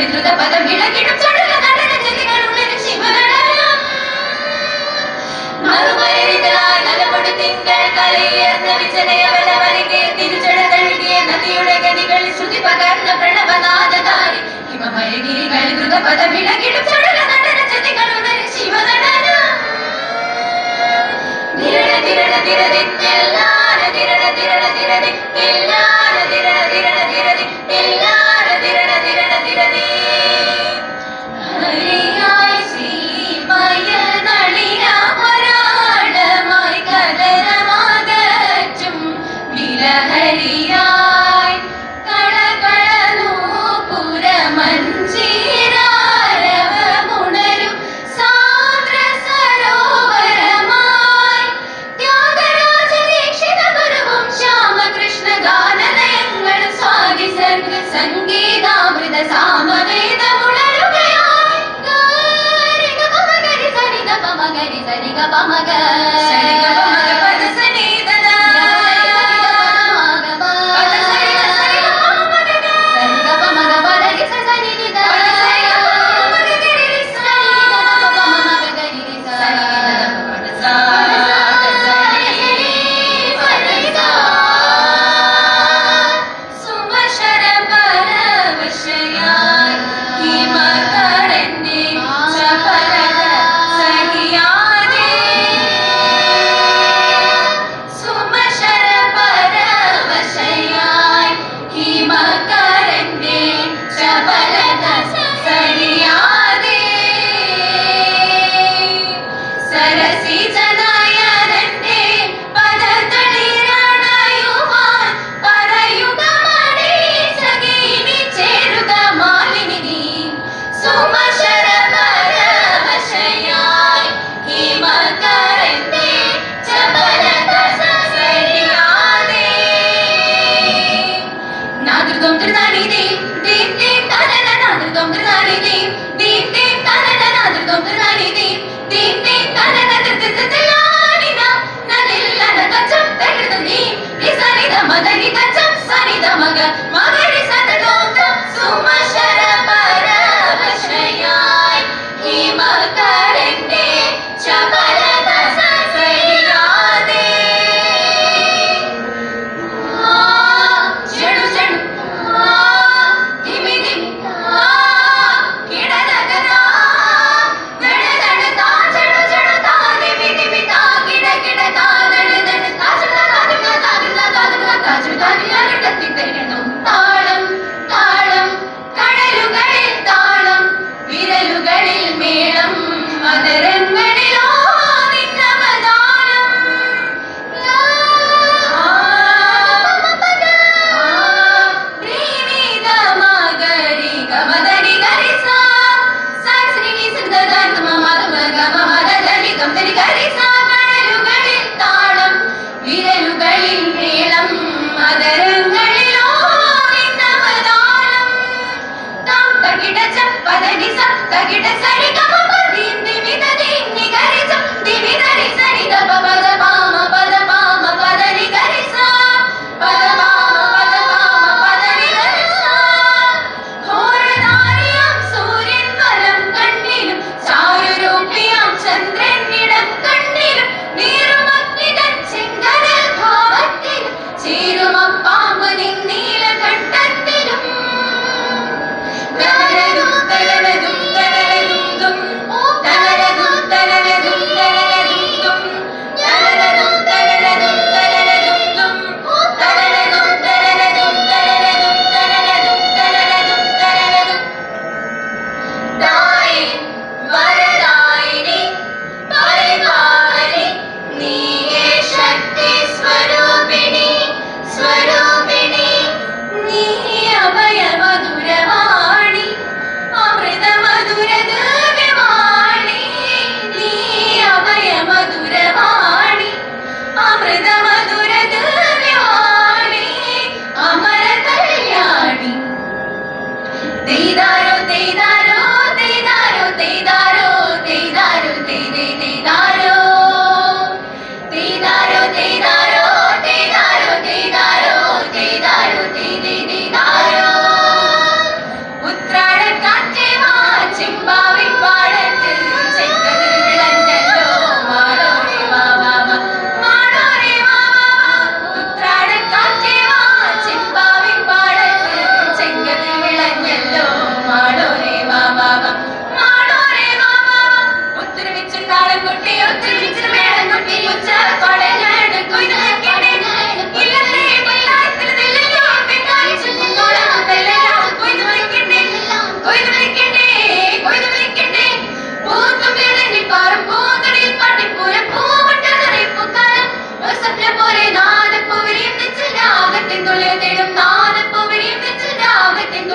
ദ്രുത പദം വിളക്കിടും ചടുല നടന ജതികളുള്ളിൽ ശിവനടനം മറുമരുവിതരായി നലപൊടി തിങ്കൾ കലയർന്ന വിചനയവലവരികെ തിരിച്ചട തഴുകിയ നദിയുടെ ഗതികളിൽ ശ്രുതി പകർന്ന പ്രണവനാദതാരി ഹിമമയഗിരികളിൽ ദ്രുത പദം വിളക്കിടും ചടുല നടന ജതികളുള്ളിൽ ശിവനടനം ധിരണ ധിരണ ധിരതി എല്ലാര ധിരണ ധിരണ ധിരതി എല്ലാര ധിരണ ധിരണ ധിരതി എല്ലാര ധിരണ ധിരണ ധിരതി ഹരിയായി ശ്രീമയ നളിനാപരാടമായി കലരമാകറ്റും വിലഹരിയായി കളകളനൂപുരമഞ്ചീരാരവമുണരും സാന്ദ്ര സരോവരമായി ത്യാഗരാജദീക്ഷിത ഗുരുവും ശ്യാമകൃഷ്ണ ഗാനലയങ്ങളും സ്വാതി സർഗ സംഗീതാമൃത സാമവേദമുണരുകയായി ഗരി ഗപ ഗരി സരി ഗപ മഗരി സരി ഗപ മഗ സരി ഗപ മഗ പദ സനി ദദ പദ സരി ഗ സരി ഗപ മഗ ഗ സരി ഗപ മഗ പദ രി സ സനി നി ദ പദ സരി ഗപ മഗ ഗരി രി സ സനി നി ദ ഗപ മഗ ഗരി രി സ സനി നി ദ പദ സ സരി പദ സ സുമശര പരവശയായി ഹിമകടന്റെ ചപലത സഹിയാതെ സുമശര പരവശയായി ഹിമകടന്റെ ചപലത സഹിയാതെ സരസിജനയനന്റെ പദതളിരണയുവാൻ പറയുക മടി സഖീനി ചേരുക മാലിനി സുമശര പരവശയായി ഹിമകരന്റെ ചപലത സരിയാതെ നാദൃതം ത്രിനാരി ദീം ദീം ദീം തനന നാദൃതം ത്രിനാരി ദീം ദീം ദീം തനന നാദൃതം ത്രിനാരി ദീം ദീം ദീം തനന തലാനിന നദില്ലന കച്ചം തകൃത ദീം റിസനിത മദനി കച്ചം സനിത മഗ മഗരി സതദോം സുമശര പരവശയായി ഹിമകരന്റെ ചപലത സരിയാതെ ജഡു ജഡു ധിമി ധിമി കിടനഗന ദട ദട താ ജഡു ജഡു താ ധിമി ധിമി താ കിട കിട താ ദട ദട താ ജഡ താ ധിമി താ ധിമി താ ധിമി താ ജഡു താ ധിമി കത്തി തരണം താളം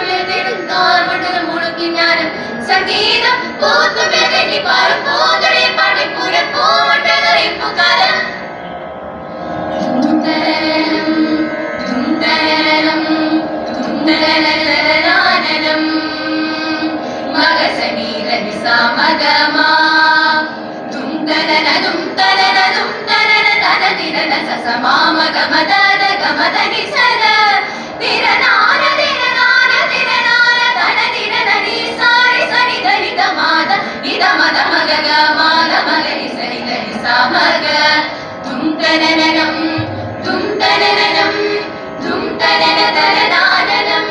നെഞ്ചിനുള്ളിൽ തേടുന്നാർ മണ്ഡലം മുഴുക്കിഞ്ഞാലും സംഗീതം പൂത്തുമെഴുകി പാറും പൂതൊടി പാട്ടി പൂരപ്പൂമട്ടറിയിപ്പുകാലം മകസനീരനി സമഗമാ സസമാമഗമദ ഗമദനി സദ തിരനാന തിരനാന തിരനാന ധന തിരനനി സാരി സനി ധനി ഗമാദ ഇദമദ മഗഗ മാഗ മഗനി സനി ധനി സമഗ തും തനനനം തും തനനനം തും തനന തനനാനനം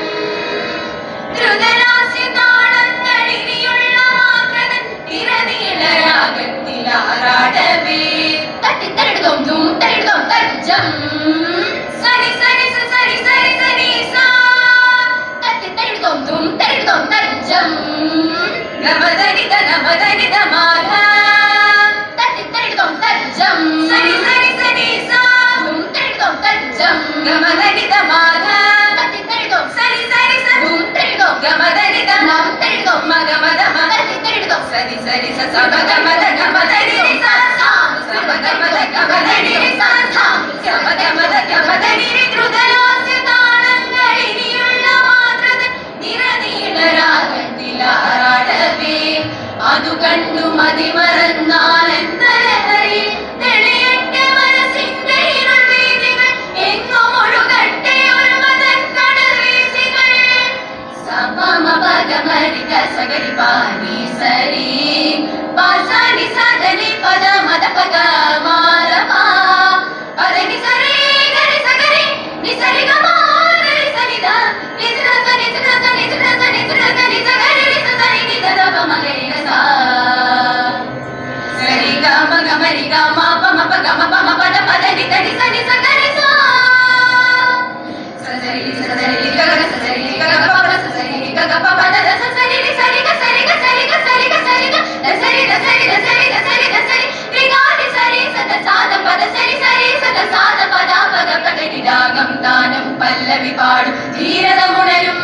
ദ്രുതലാസ്യ താളങ്ങളിനിയുള്ള മാത്രതൻ തിരനീളരാഗത്തിലാറാടവേ തട്ടിത്തരിടും തും തരിടും തജ്ജം സനി സനി സനി സനി സനി സാ തട്ടിത്തരിടും തും തരിടും തജ്ജം ഗമദനി ധനമദനി ധമാധ തട്ടിത്തരിടും തജ്ജം സനി സനി സനി സാ തും തരിടും തജ്ജം ഗമദനി ധമാധ തട്ടിത്തരിടും സനി സനി സ തും തരിടും ഗമദനി ധമം തരിടും മഗമദ മദ തട്ടിത്തരിടും സനി സനി സ സമഗമദ ഗമദനി സ സാ സമഗമദ ഗമദനി സ സാ സമഗമദ ഗമദനി ദ്രുതലാസ്യ താളങ്ങളിനിയുള്ള മാത്രതൻ നിറനീളരാഗത്തിലാറാടവേ അതു കണ്ടു മതിമറന്നാലെന്തലഹരി തെളിയട്ടെ മനസ്സിന്റെ ഇരുൾ വീഥികൾ എങ്ങും ഒഴുകട്ടെ ഒരു മതൻ കടൽ വീഥികൾ സമമ പദമരി സഗരി പാനി സരി പാസാനി സദനി പദ മദ പദ മാലമാ പദനി സരി ഗരി സഗരി നി സരി ഗ മാ ഗരി സനി ധ നി ധ സനി ധ സനി ധ സനി ധ സനി ധ ഗരി നി സനി നി ധ ധ പ మ గరి న సా సరి గ మ గ మ రి గ మ ప మ ప గ మ ప మ ప ద ప ద ని ధ ని సని స గరి సా స సరి ని స సరి ని గ గ స సరి ని గ గ ప ప స సరి ని గ గ ప ప ద ద స సరి ని సరి గ సరి గ సరి గ సరి గ సరి గ ద సరి ద సరి ద సరి ద సరి ద సరి ని గా ని సరి స ద సా ద ప ద సరి సరి స ద సా ద ప ద ప గ ప గ ని రాగం താനം പല്ലവി പാടും ധീരത മുണരും